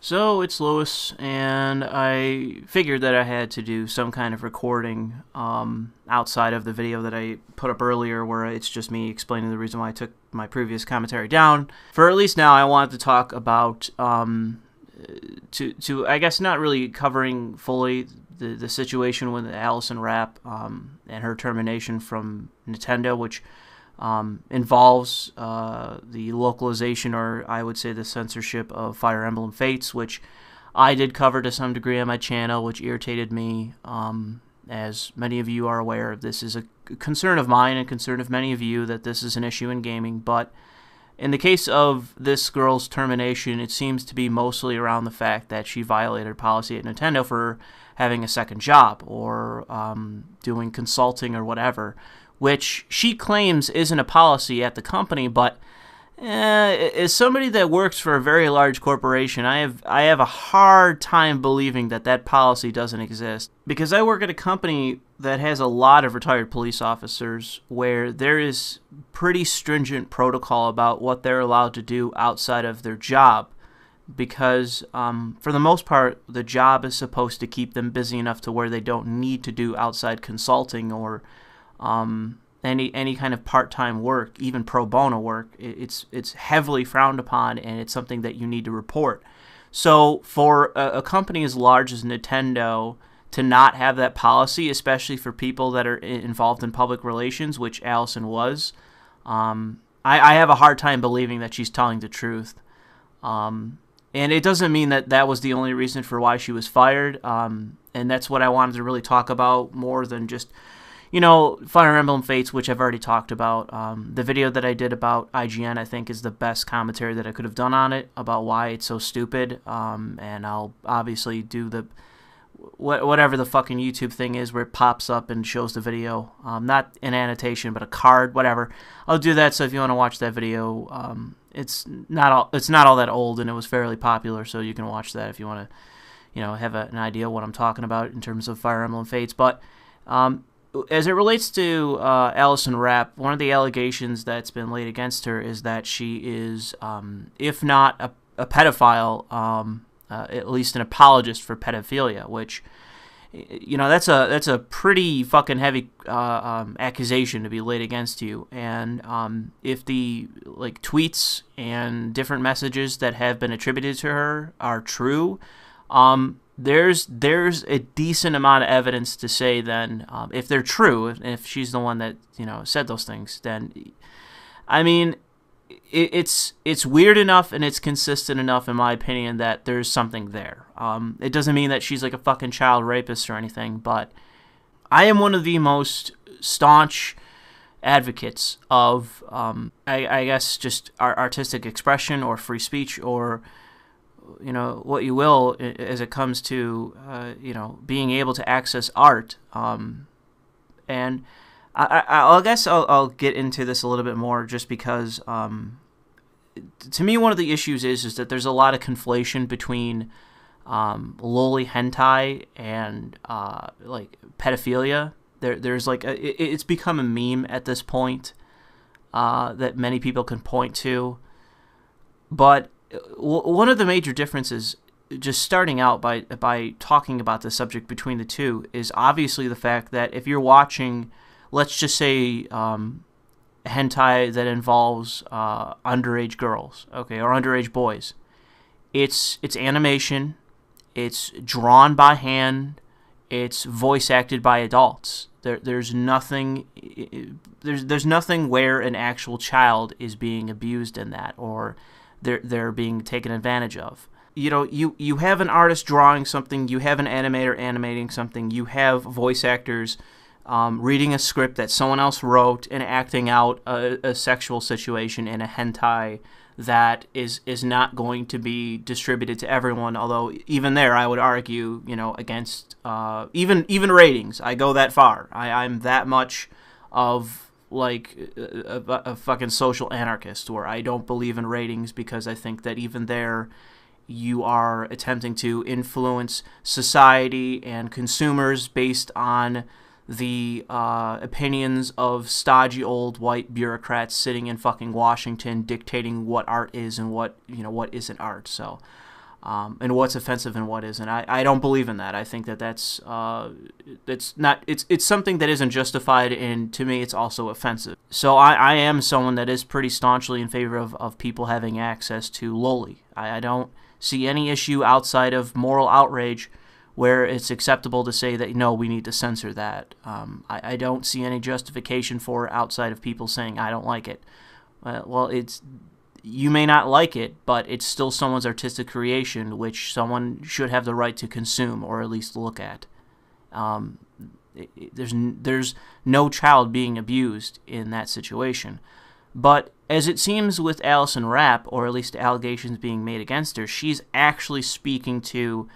So it's Louis, and I figured that I had to do some kind of recording outside of the video that I put up earlier, where it's just me explaining the reason why I took my previous commentary down. For at least now, I wanted to talk about, to I guess not really covering fully the situation with Allison Rapp and her termination from Nintendo, which involves the localization, or I would say the censorship, of Fire Emblem Fates, which I did cover to some degree on my channel, which irritated me. As many of you are aware, this is a concern of mine and concern of many of you, that this is an issue in gaming. But in the case of this girl's termination, it seems to be mostly around the fact that she violated policy at Nintendo for having a second job, or doing consulting or whatever, which she claims isn't a policy at the company. But as somebody that works for a very large corporation, I have a hard time believing that that policy doesn't exist, because I work at a company that has a lot of retired police officers, where there is pretty stringent protocol about what they're allowed to do outside of their job, because for the most part, the job is supposed to keep them busy enough to where they don't need to do outside consulting or any kind of part-time work, even pro bono work. It's heavily frowned upon, and it's something that you need to report. So for a company as large as Nintendo to not have that policy, especially for people that are involved in public relations, which Allison was, I have a hard time believing that she's telling the truth. And it doesn't mean that that was the only reason for why she was fired, and that's what I wanted to really talk about, more than just, Fire Emblem Fates, which I've already talked about. The video that I did about IGN, I think, is the best commentary that I could have done on it, about why it's so stupid, and I'll obviously do the whatever the fucking YouTube thing is where it pops up and shows the video, not an annotation, but a card, whatever. I'll do that, so if you want to watch that video, it's not all that old, and it was fairly popular, so you can watch that if you want to, have an idea what I'm talking about in terms of Fire Emblem Fates. But as it relates to Allison Rapp, one of the allegations that's been laid against her is that she is, if not a pedophile, at least an apologist for pedophilia, which, that's a pretty fucking heavy accusation to be laid against you. And if the tweets and different messages that have been attributed to her are true, there's a decent amount of evidence to say then, if they're true, if she's the one that said those things, then I mean, it's weird enough and it's consistent enough, in my opinion, that there's something there. It doesn't mean that she's like a fucking child rapist or anything, but I am one of the most staunch advocates of, I guess, just artistic expression or free speech, or what you will, as it comes to being able to access art. And I guess I'll get into this a little bit more, just because to me one of the issues is that there's a lot of conflation between loli hentai and pedophilia. There's it's become a meme at this point that many people can point to. But one of the major differences, just starting out by talking about the subject between the two, is obviously the fact that if you're watching, let's just say, hentai that involves underage girls, okay, or underage boys, it's animation, it's drawn by hand, it's voice acted by adults. There's nothing where an actual child is being abused in that, or they're being taken advantage of. You have an artist drawing something, you have an animator animating something, you have voice actors reading a script that someone else wrote and acting out a sexual situation in a hentai that is not going to be distributed to everyone. Although even there, I would argue, against even ratings. I go that far. I'm that much of a fucking social anarchist, where I don't believe in ratings, because I think that even there, you are attempting to influence society and consumers based on the opinions of stodgy old white bureaucrats sitting in fucking Washington dictating what art is and what isn't art. So and what's offensive and what isn't. I don't believe in that. I think that that's not, it's something that isn't justified, and to me it's also offensive. So I am someone that is pretty staunchly in favor of people having access to Loli. I don't see any issue outside of moral outrage where it's acceptable to say that, no, we need to censor that. I don't see any justification for it outside of people saying, I don't like it. Well, you may not like it, but it's still someone's artistic creation, which someone should have the right to consume or at least look at. There's no child being abused in that situation. But as it seems with Allison Rapp, or at least allegations being made against her, she's actually speaking to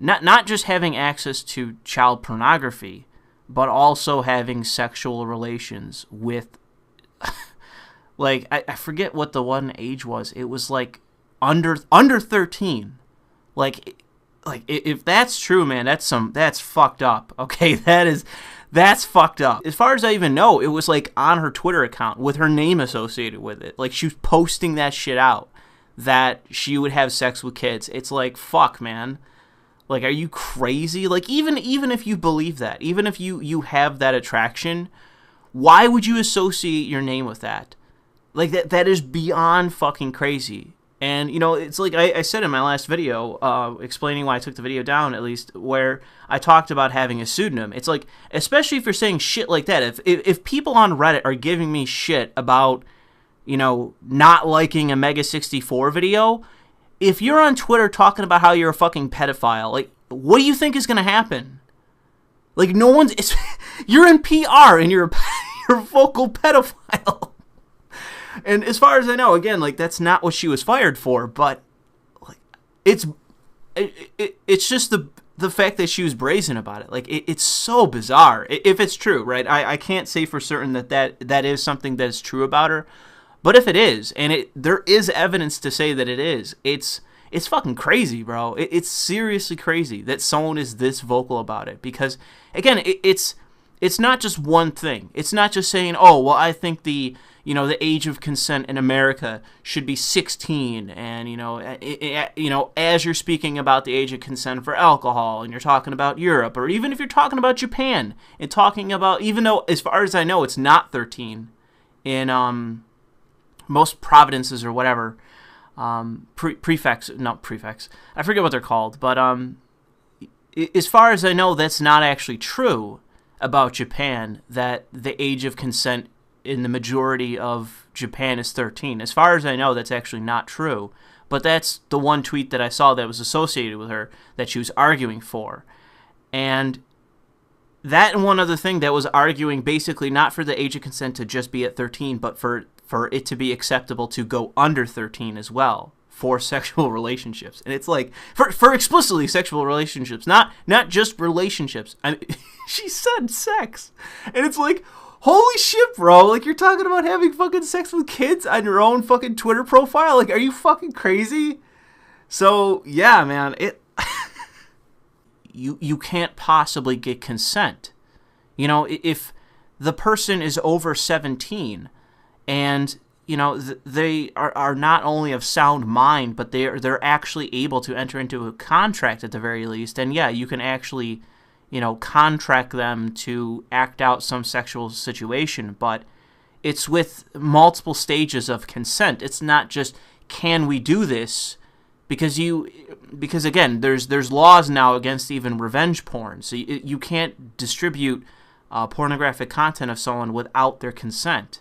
not just having access to child pornography, but also having sexual relations with, like, I forget what the one age was. It was like under 13. Like if that's true, man, that's fucked up. Okay, that's fucked up. As far as I even know, it was like on her Twitter account with her name associated with it. Like, she was posting that shit out, that she would have sex with kids. It's like, fuck, man. Like, are you crazy? Like, even if you believe that, even if you have that attraction, why would you associate your name with that? Like, that is beyond fucking crazy. And, you know, it's like I said in my last video, explaining why I took the video down, at least, where I talked about having a pseudonym. It's like, especially if you're saying shit like that, if people on Reddit are giving me shit about, you know, not liking a Mega 64 video, if you're on Twitter talking about how you're a fucking pedophile, like, what do you think is going to happen? Like, no one's... you're in PR and you're a vocal pedophile. And as far as I know, again, like, that's not what she was fired for, but like, it's just the fact that she was brazen about it. Like, it's so bizarre, if it's true, right? I can't say for certain that is something that is true about her, but if it is, and there is evidence to say that it is, it's fucking crazy, bro. It's seriously crazy that someone is this vocal about it, because, again, it's not just one thing. It's not just saying, oh, well, I think the age of consent in America should be 16, and, as you're speaking about the age of consent for alcohol, and you're talking about Europe, or even if you're talking about Japan, and talking about, even though, as far as I know, it's not 13 in most provinces or whatever, prefects, I forget what they're called, but as far as I know, that's not actually true about Japan, that the age of consent in the majority of Japan is 13. As far as I know, that's actually not true. But that's the one tweet that I saw that was associated with her that she was arguing for. And that and one other thing that was arguing basically not for the age of consent to just be at 13, but for it to be acceptable to go under 13 as well for sexual relationships. And it's like, for explicitly sexual relationships, not just relationships. I mean, she said sex. And it's like, holy shit, bro. Like, you're talking about having fucking sex with kids on your own fucking Twitter profile? Like, are you fucking crazy? So, yeah, man, you can't possibly get consent. You know, if the person is over 17 and, you know, they are not only of sound mind, but they're actually able to enter into a contract at the very least, and yeah, you can actually, you know, contract them to act out some sexual situation, but it's with multiple stages of consent. It's not just, can we do this? Because again, there's laws now against even revenge porn, so you can't distribute pornographic content of someone without their consent,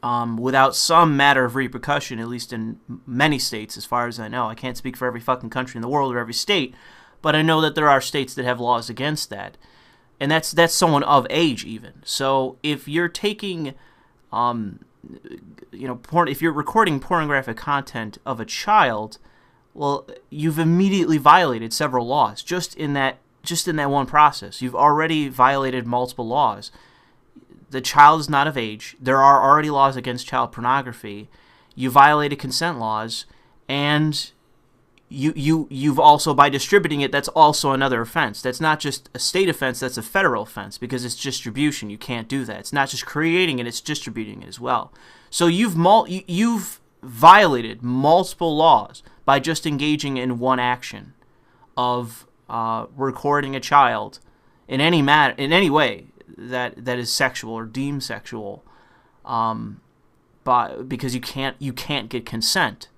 without some matter of repercussion, at least in many states, as far as I know. I can't speak for every fucking country in the world or every state, but I know that there are states that have laws against that, and that's someone of age even. So if you're taking, if you're recording pornographic content of a child, well, you've immediately violated several laws just in that one process. You've already violated multiple laws. The child is not of age. There are already laws against child pornography. You violated consent laws, and you've also, by distributing it, that's also another offense. That's not just a state offense, that's a federal offense, because it's distribution. You can't do that. It's not just creating it, it's distributing it as well. So you've violated multiple laws by just engaging in one action of recording a child in any way that is sexual or deemed sexual, because you can't get consent,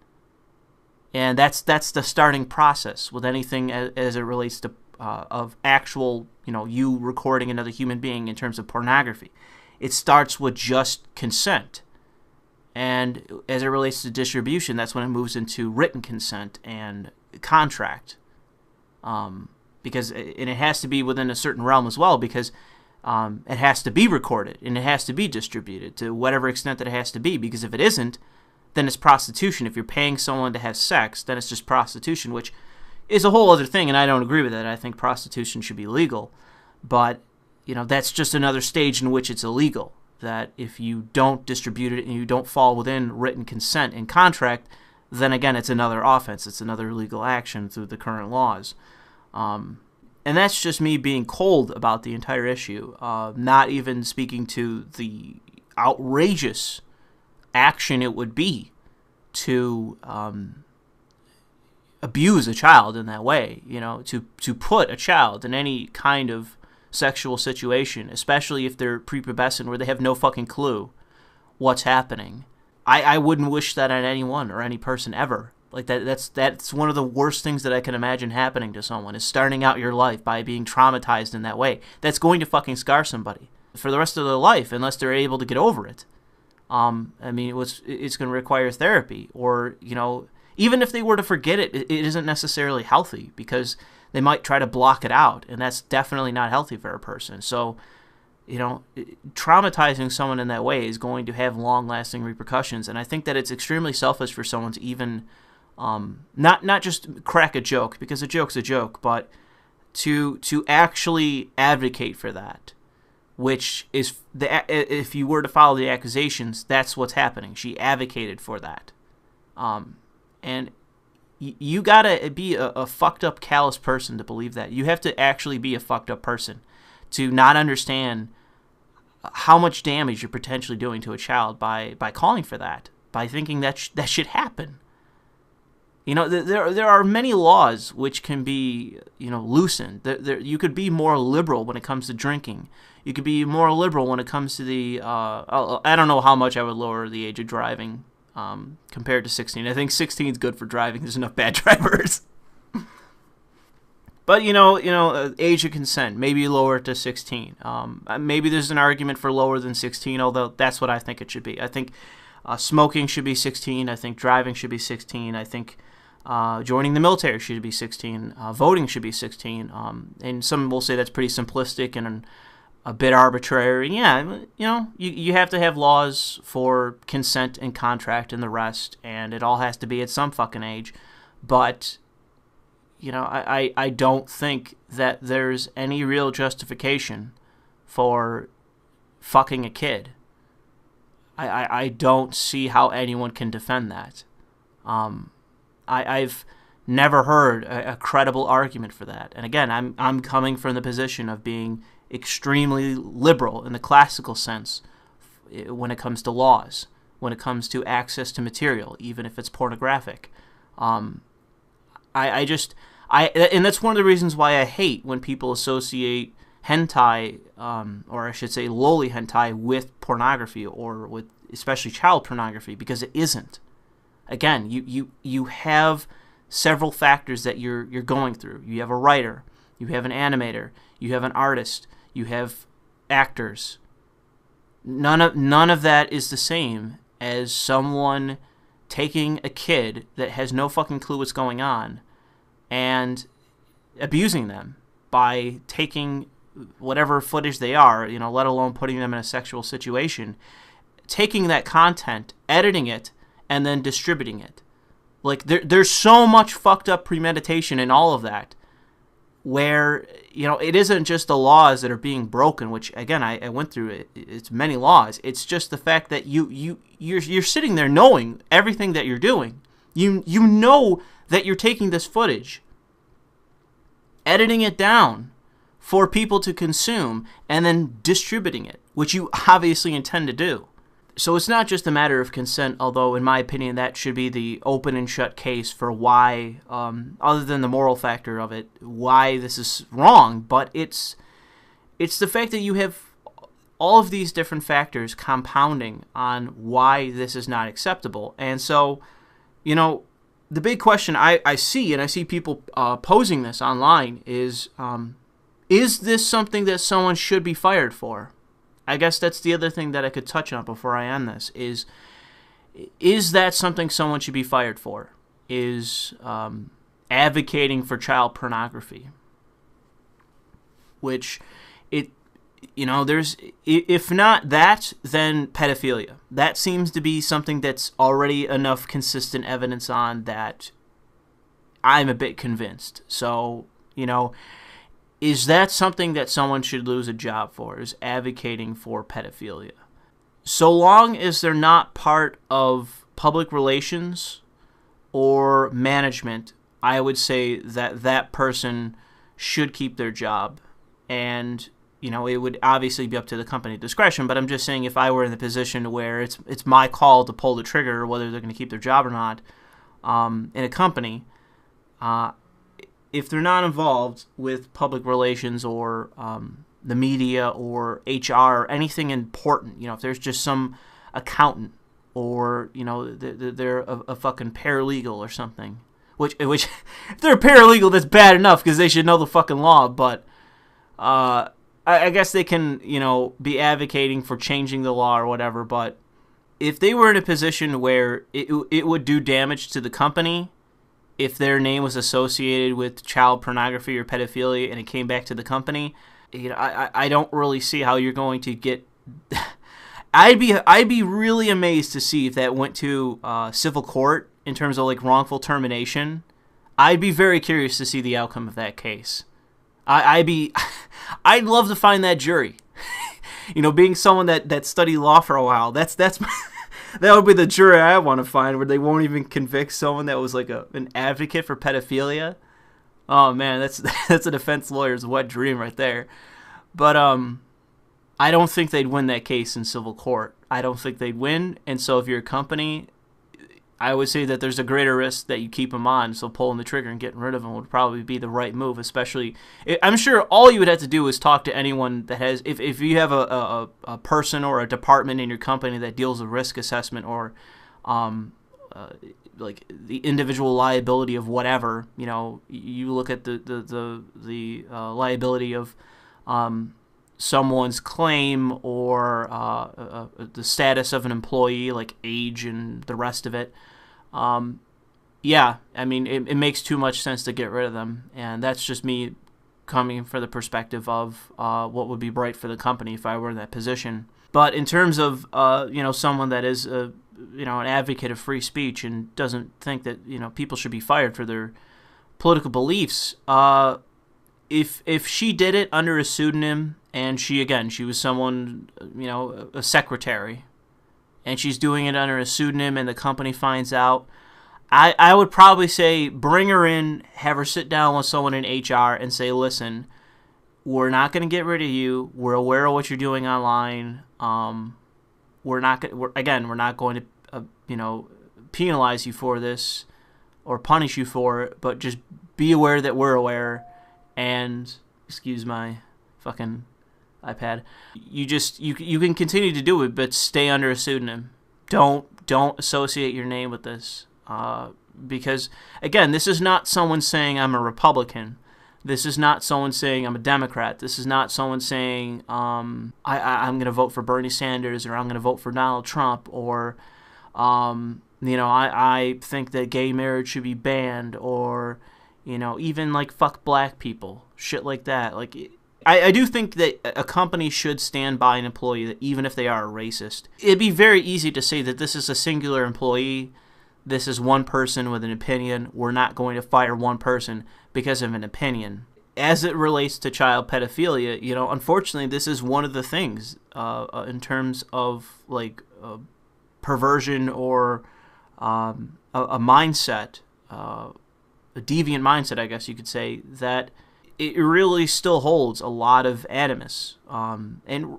and that's the starting process with anything as it relates to of actual, you recording another human being in terms of pornography. It starts with just consent. And as it relates to distribution, that's when it moves into written consent and contract. And it has to be within a certain realm as well, because it has to be recorded and it has to be distributed to whatever extent that it has to be. Because if it isn't, then it's prostitution. If you're paying someone to have sex, then it's just prostitution, which is a whole other thing, and I don't agree with that. I think prostitution should be legal. But, that's just another stage in which it's illegal. That if you don't distribute it and you don't fall within written consent and contract, then again, it's another offense. It's another legal action through the current laws. And that's just me being cold about the entire issue, not even speaking to the outrageous action it would be to abuse a child in that way, to put a child in any kind of sexual situation, especially if they're prepubescent where they have no fucking clue what's happening. I wouldn't wish that on anyone or any person ever. Like that's one of the worst things that I can imagine happening to someone, is starting out your life by being traumatized in that way. That's going to fucking scar somebody for the rest of their life unless they're able to get over it. It's going to require therapy, or even if they were to forget it, it isn't necessarily healthy, because they might try to block it out, and that's definitely not healthy for a person. So, traumatizing someone in that way is going to have long-lasting repercussions, and I think that it's extremely selfish for someone to even not just crack a joke, because a joke's a joke, but to actually advocate for that, which is if you were to follow the accusations, that's what's happening. She advocated for that, and you gotta be a fucked up, callous person to believe that. You have to actually be a fucked up person to not understand how much damage you're potentially doing to a child by calling for that, by thinking that that should happen. There are many laws which can be, loosened. You could be more liberal when it comes to drinking. You could be more liberal when it comes to the, I don't know how much I would lower the age of driving compared to 16. I think 16 is good for driving. There's enough bad drivers. But, age of consent, maybe lower it to 16. Maybe there's an argument for lower than 16, although that's what I think it should be. I think smoking should be 16. I think driving should be 16. I think joining the military should be 16. Voting should be 16. And some will say that's pretty simplistic and a bit arbitrary. Yeah, you have to have laws for consent and contract and the rest, and it all has to be at some fucking age. But, I don't think that there's any real justification for fucking a kid. I don't see how anyone can defend that. I've never heard a credible argument for that. And again, I'm coming from the position of being extremely liberal in the classical sense when it comes to laws, when it comes to access to material, even if it's pornographic. And that's one of the reasons why I hate when people associate hentai, or I should say loli hentai, with pornography, or with especially child pornography, because it isn't. Again, you have several factors that you're going through. You have a writer, you have an animator, you have an artist, you have actors. None of that is the same as someone taking a kid that has no fucking clue what's going on and abusing them by taking whatever footage they are, let alone putting them in a sexual situation, taking that content, editing it, and then distributing it. Like, there's so much fucked up premeditation in all of that, where, it isn't just the laws that are being broken, which, again, I went through it. It's many laws. It's just the fact that you're sitting there knowing everything that you're doing. You know that you're taking this footage, editing it down for people to consume, and then distributing it, which you obviously intend to do. So it's not just a matter of consent, although in my opinion that should be the open and shut case for why, other than the moral factor of it, why this is wrong. But it's the fact that you have all of these different factors compounding on why this is not acceptable. And so, the big question I see people posing this online is this something that someone should be fired for? I guess that's the other thing that I could touch on before I end this, is that something someone should be fired for? Is advocating for child pornography, which there's, if not that, then pedophilia. That seems to be something that's already enough consistent evidence on that I'm a bit convinced. So, is that something that someone should lose a job for, is advocating for pedophilia? So long as they're not part of public relations or management, I would say that person should keep their job. And, it would obviously be up to the company discretion, but I'm just saying if I were in the position where it's my call to pull the trigger, whether they're going to keep their job or not, in a company, if they're not involved with public relations or the media or HR or anything important, if there's just some accountant or, they're a fucking paralegal or something, which if they're a paralegal, that's bad enough because they should know the fucking law, but I guess they can, be advocating for changing the law or whatever, but if they were in a position where it would do damage to the company if their name was associated with child pornography or pedophilia and it came back to the company, I don't really see how you're going to get... I'd be really amazed to see if that went to civil court in terms of like wrongful termination. I'd be very curious to see the outcome of that case. I'd love to find that jury. Being someone that studied law for a while, that's that would be the jury I want to find, where they won't even convict someone that was like an advocate for pedophilia. Oh man, that's a defense lawyer's wet dream right there. But I don't think they'd win that case in civil court. I don't think they'd win, and so if you're a company, I would say that there's a greater risk that you keep them on, so pulling the trigger and getting rid of them would probably be the right move, especially... I'm sure all you would have to do is talk to anyone that has... If you have a person or a department in your company that deals with risk assessment or like the individual liability of whatever, you look at the liability of someone's claim or the status of an employee, like age and the rest of it. Yeah, I mean, it makes too much sense to get rid of them, and that's just me coming from the perspective of what would be right for the company if I were in that position. But in terms of someone that is an advocate of free speech and doesn't think that people should be fired for their political beliefs, if she did it under a pseudonym and she was someone, a secretary, and she's doing it under a pseudonym and the company finds out, I would probably say bring her in, have her sit down with someone in HR and say, listen, we're not going to get rid of you. We're aware of what you're doing online. We're not going to penalize you for this or punish you for it, but just be aware that we're aware. And excuse my fucking iPad. You can continue to do it, but stay under a pseudonym. Don't associate your name with this. Because again, this is not someone saying I'm a Republican. This is not someone saying I'm a Democrat. This is not someone saying I'm going to vote for Bernie Sanders or I'm going to vote for Donald Trump or I think that gay marriage should be banned or even like fuck black people, shit like that. Like I do think that a company should stand by an employee that even if they are a racist. It'd be very easy to say that this is a singular employee. This is one person with an opinion. We're not going to fire one person because of an opinion. As it relates to child pedophilia, unfortunately, this is one of the things in terms of like perversion or a mindset, a deviant mindset, I guess you could say, that it really still holds a lot of animus. And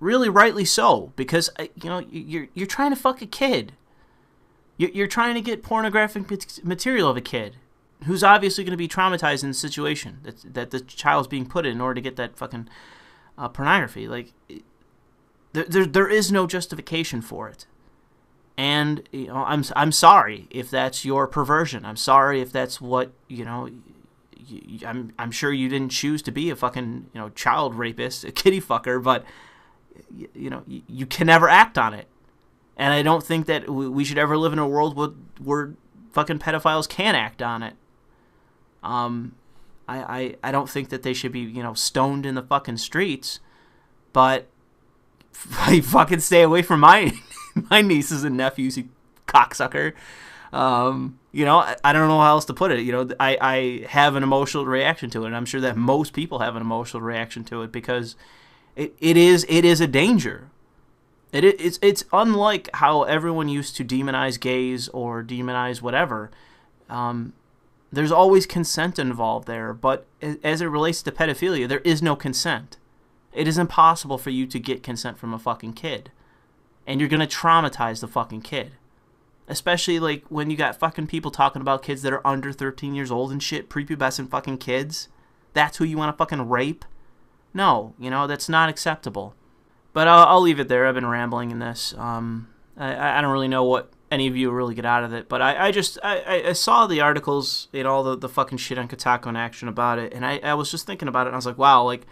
really rightly so, because you know, you're trying to fuck a kid. You're trying to get pornographic material of a kid who's obviously going to be traumatized in the situation that the child's being put in order to get that fucking pornography. Like, there is no justification for it. And you know, I'm sorry if that's your perversion. I'm sorry if that's what, you know. I'm sure you didn't choose to be a fucking, you know, child rapist, a kitty fucker, but you know, you can never act on it. And I don't think that we should ever live in a world where fucking pedophiles can act on it. I don't think that they should be, you know, stoned in the fucking streets, but fucking stay away from my nieces and nephews, you cocksucker. You know, I don't know how else to put it. You know, I have an emotional reaction to it, and I'm sure that most people have an emotional reaction to it, because it is a danger. It's unlike how everyone used to demonize gays or demonize whatever. There's always consent involved there, but as it relates to pedophilia, there is no consent. It is impossible for you to get consent from a fucking kid, and you're gonna traumatize the fucking kid. Especially, like, when you got fucking people talking about kids that are under 13 years old and shit, prepubescent fucking kids. That's who you want to fucking rape? No, you know, that's not acceptable. But I'll leave it there. I've been rambling in this. I don't really know what any of you really get out of it, but I saw the articles, you know, all the fucking shit on Kotaku and Action about it, and I was just thinking about it, and I was like, wow, like,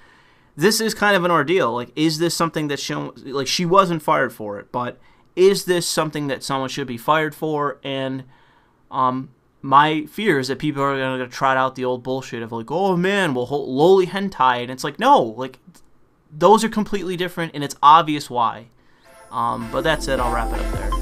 this is kind of an ordeal. Like, is this something that she wasn't fired for it, but is this something that someone should be fired for? And my fear is that people are going to trot out the old bullshit of like, oh man, well, loli hentai, and it's like, no, like, those are completely different, and it's obvious why. But that's it. I'll wrap it up there.